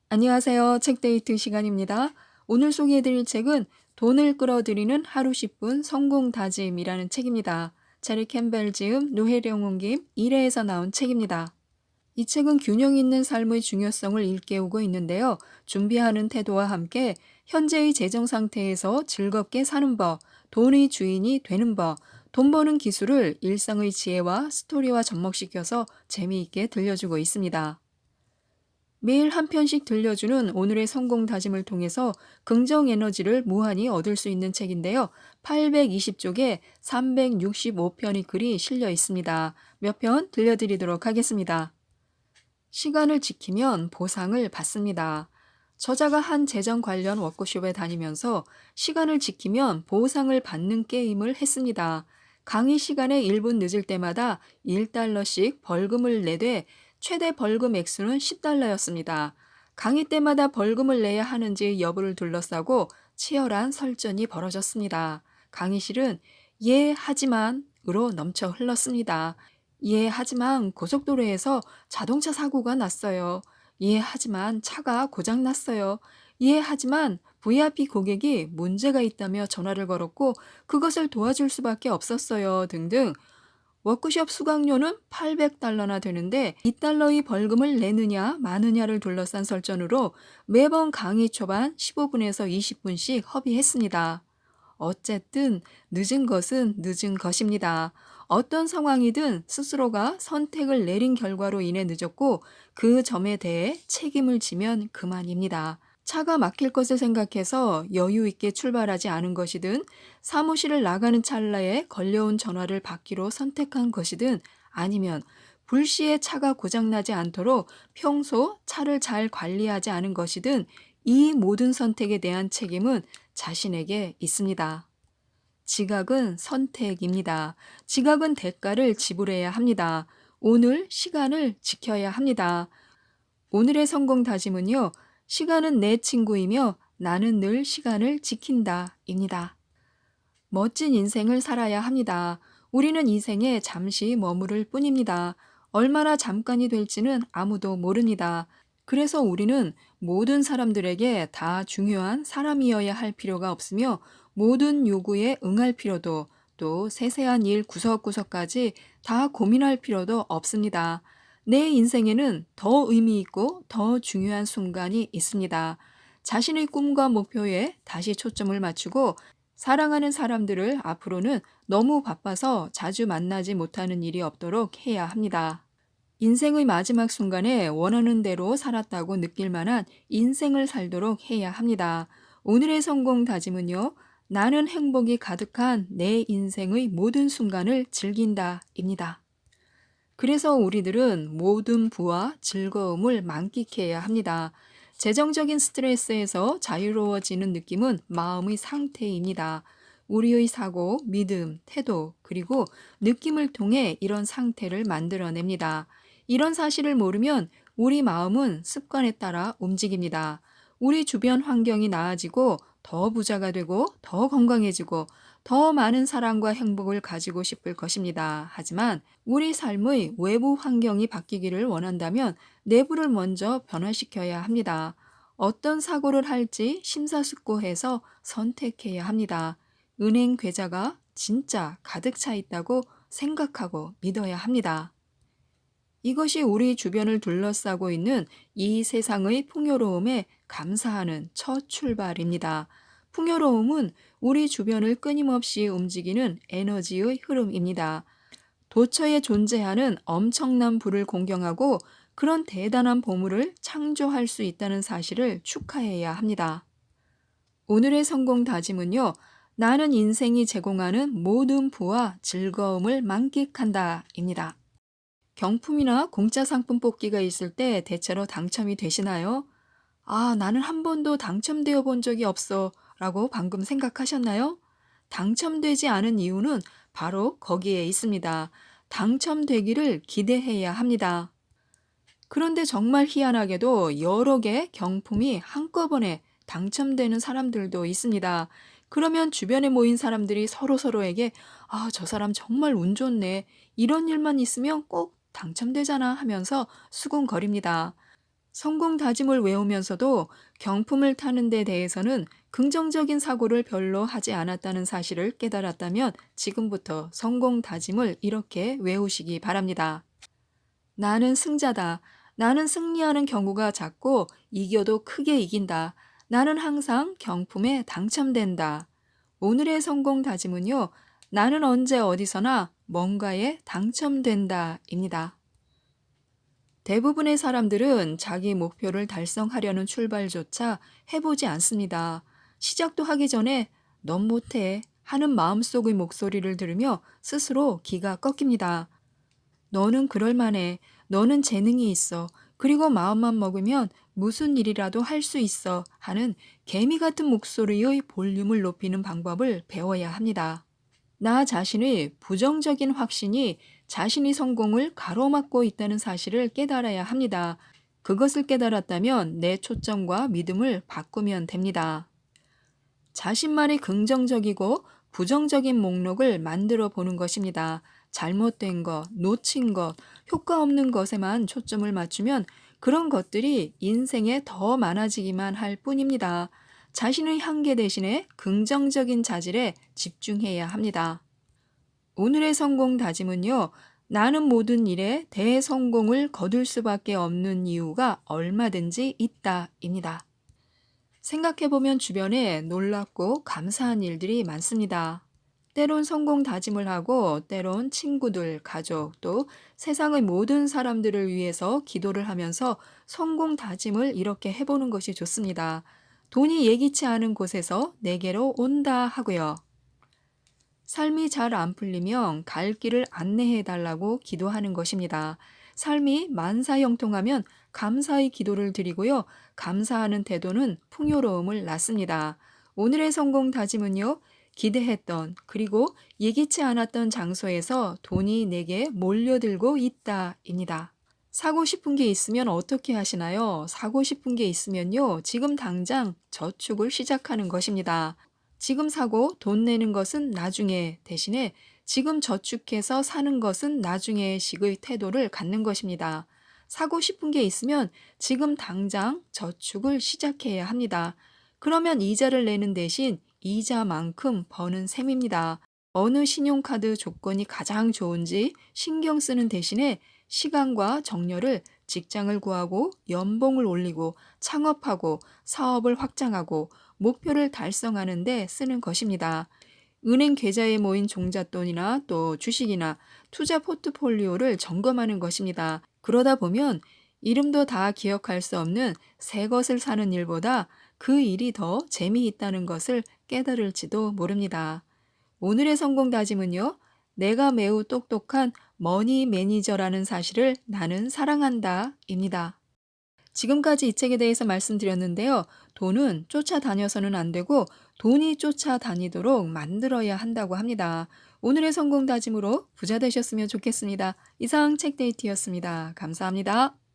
안녕하세요. 책데이트 시간입니다. 오늘 소개해드릴 책은 돈을 끌어들이는 하루 10분 성공 다짐이라는 책입니다. 체리 캠벨 지음, 노혜령 옮김 1회에서 나온 책입니다. 이 책은 균형 있는 삶의 중요성을 일깨우고 있는데요. 준비하는 태도와 함께 현재의 재정 상태에서 즐겁게 사는 법, 돈의 주인이 되는 법, 돈 버는 기술을 일상의 지혜와 스토리와 접목시켜서 재미있게 들려주고 있습니다. 매일 한 편씩 들려주는 오늘의 성공 다짐을 통해서 긍정 에너지를 무한히 얻을 수 있는 책인데요. 820쪽에 365편의 글이 실려 있습니다. 몇 편 들려드리도록 하겠습니다. 시간을 지키면 보상을 받습니다. 저자가 한 재정 관련 워크숍에 다니면서 시간을 지키면 보상을 받는 게임을 했습니다. 강의 시간에 1분 늦을 때마다 1달러씩 벌금을 내되 최대 벌금 액수는 10달러였습니다. 강의 때마다 벌금을 내야 하는지 여부를 둘러싸고 치열한 설전이 벌어졌습니다. 강의실은 예, 하지만으로 넘쳐 흘렀습니다. 예, 하지만 고속도로에서 자동차 사고가 났어요. 예, 하지만 차가 고장 났어요. 예, 하지만 VIP 고객이 문제가 있다며 전화를 걸었고 그것을 도와줄 수밖에 없었어요. 등등. 워크숍 수강료는 800달러나 되는데 2달러의 벌금을 내느냐 마느냐를 둘러싼 설전으로 매번 강의 초반 15분에서 20분씩 허비했습니다. 어쨌든 늦은 것은 늦은 것입니다. 어떤 상황이든 스스로가 선택을 내린 결과로 인해 늦었고 그 점에 대해 책임을 지면 그만입니다. 차가 막힐 것을 생각해서 여유 있게 출발하지 않은 것이든 사무실을 나가는 찰나에 걸려온 전화를 받기로 선택한 것이든 아니면 불시에 차가 고장나지 않도록 평소 차를 잘 관리하지 않은 것이든 이 모든 선택에 대한 책임은 자신에게 있습니다. 지각은 선택입니다. 지각은 대가를 지불해야 합니다. 오늘 시간을 지켜야 합니다. 오늘의 성공 다짐은요. 시간은 내 친구이며 나는 늘 시간을 지킨다 입니다. 멋진 인생을 살아야 합니다. 우리는 이 생에 잠시 머무를 뿐입니다. 얼마나 잠깐이 될지는 아무도 모릅니다. 그래서 우리는 모든 사람들에게 다 중요한 사람이어야 할 필요가 없으며 모든 요구에 응할 필요도 또 세세한 일 구석구석까지 다 고민할 필요도 없습니다. 내 인생에는 더 의미 있고 더 중요한 순간이 있습니다. 자신의 꿈과 목표에 다시 초점을 맞추고 사랑하는 사람들을 앞으로는 너무 바빠서 자주 만나지 못하는 일이 없도록 해야 합니다. 인생의 마지막 순간에 원하는 대로 살았다고 느낄 만한 인생을 살도록 해야 합니다. 오늘의 성공 다짐은요. 나는 행복이 가득한 내 인생의 모든 순간을 즐긴다 입니다. 그래서 우리들은 모든 부와 즐거움을 만끽해야 합니다. 재정적인 스트레스에서 자유로워지는 느낌은 마음의 상태입니다. 우리의 사고, 믿음, 태도, 그리고 느낌을 통해 이런 상태를 만들어냅니다. 이런 사실을 모르면 우리 마음은 습관에 따라 움직입니다. 우리 주변 환경이 나아지고 더 부자가 되고 더 건강해지고 더 많은 사랑과 행복을 가지고 싶을 것입니다. 하지만 우리 삶의 외부 환경이 바뀌기를 원한다면 내부를 먼저 변화시켜야 합니다. 어떤 사고를 할지 심사숙고해서 선택해야 합니다. 은행 계좌가 진짜 가득 차 있다고 생각하고 믿어야 합니다. 이것이 우리 주변을 둘러싸고 있는 이 세상의 풍요로움에 감사하는 첫 출발입니다. 풍요로움은 우리 주변을 끊임없이 움직이는 에너지의 흐름입니다. 도처에 존재하는 엄청난 불을 공경하고 그런 대단한 보물을 창조할 수 있다는 사실을 축하해야 합니다. 오늘의 성공 다짐은요. 나는 인생이 제공하는 모든 부와 즐거움을 만끽한다 입니다. 경품이나 공짜 상품 뽑기가 있을 때 대체로 당첨이 되시나요? 아, 나는 한 번도 당첨되어 본 적이 없어 라고 방금 생각하셨나요? 당첨되지 않은 이유는 바로 거기에 있습니다. 당첨되기를 기대해야 합니다. 그런데 정말 희한하게도 여러 개 경품이 한꺼번에 당첨되는 사람들도 있습니다. 그러면 주변에 모인 사람들이 서로서로에게 아, 저 사람 정말 운 좋네. 이런 일만 있으면 꼭 당첨되잖아 하면서 수군거립니다. 성공 다짐을 외우면서도 경품을 타는 데 대해서는 긍정적인 사고를 별로 하지 않았다는 사실을 깨달았다면 지금부터 성공 다짐을 이렇게 외우시기 바랍니다. 나는 승자다. 나는 승리하는 경우가 작고 이겨도 크게 이긴다. 나는 항상 경품에 당첨된다. 오늘의 성공 다짐은요, 나는 언제 어디서나 뭔가에 당첨된다입니다. 대부분의 사람들은 자기 목표를 달성하려는 출발조차 해보지 않습니다. 시작도 하기 전에 넌 못해 하는 마음속의 목소리를 들으며 스스로 기가 꺾입니다. 너는 그럴 만해. 너는 재능이 있어. 그리고 마음만 먹으면 무슨 일이라도 할 수 있어. 하는 개미 같은 목소리의 볼륨을 높이는 방법을 배워야 합니다. 나 자신의 부정적인 확신이 자신이 성공을 가로막고 있다는 사실을 깨달아야 합니다. 그것을 깨달았다면 내 초점과 믿음을 바꾸면 됩니다. 자신만의 긍정적이고 부정적인 목록을 만들어 보는 것입니다. 잘못된 것, 놓친 것, 효과 없는 것에만 초점을 맞추면 그런 것들이 인생에 더 많아지기만 할 뿐입니다. 자신의 한계 대신에 긍정적인 자질에 집중해야 합니다. 오늘의 성공 다짐은요, 나는 모든 일에 대성공을 거둘 수밖에 없는 이유가 얼마든지 있다입니다. 생각해보면 주변에 놀랍고 감사한 일들이 많습니다. 때론 성공 다짐을 하고 때론 친구들, 가족, 또 세상의 모든 사람들을 위해서 기도를 하면서 성공 다짐을 이렇게 해보는 것이 좋습니다. 돈이 예기치 않은 곳에서 내게로 온다 하고요. 삶이 잘 안 풀리면 갈 길을 안내해 달라고 기도하는 것입니다. 삶이 만사형통하면 감사의 기도를 드리고요. 감사하는 태도는 풍요로움을 낳습니다. 오늘의 성공 다짐은요. 기대했던 그리고 예기치 않았던 장소에서 돈이 내게 몰려들고 있다입니다. 사고 싶은 게 있으면 어떻게 하시나요? 사고 싶은 게 있으면요. 지금 당장 저축을 시작하는 것입니다. 지금 사고 돈 내는 것은 나중에 대신에 지금 저축해서 사는 것은 나중에 식의 태도를 갖는 것입니다. 사고 싶은 게 있으면 지금 당장 저축을 시작해야 합니다. 그러면 이자를 내는 대신 이자만큼 버는 셈입니다. 어느 신용카드 조건이 가장 좋은지 신경 쓰는 대신에 시간과 정열을 직장을 구하고 연봉을 올리고 창업하고 사업을 확장하고 목표를 달성하는 데 쓰는 것입니다. 은행 계좌에 모인 종잣돈이나 또 주식이나 투자 포트폴리오를 점검하는 것입니다. 그러다 보면 이름도 다 기억할 수 없는 새 것을 사는 일보다 그 일이 더 재미있다는 것을 깨달을지도 모릅니다. 오늘의 성공 다짐은요. 내가 매우 똑똑한 머니 매니저라는 사실을 나는 사랑한다 입니다. 지금까지 이 책에 대해서 말씀드렸는데요. 돈은 쫓아다녀서는 안 되고 돈이 쫓아다니도록 만들어야 한다고 합니다. 오늘의 성공 다짐으로 부자 되셨으면 좋겠습니다. 이상 책데이트였습니다. 감사합니다.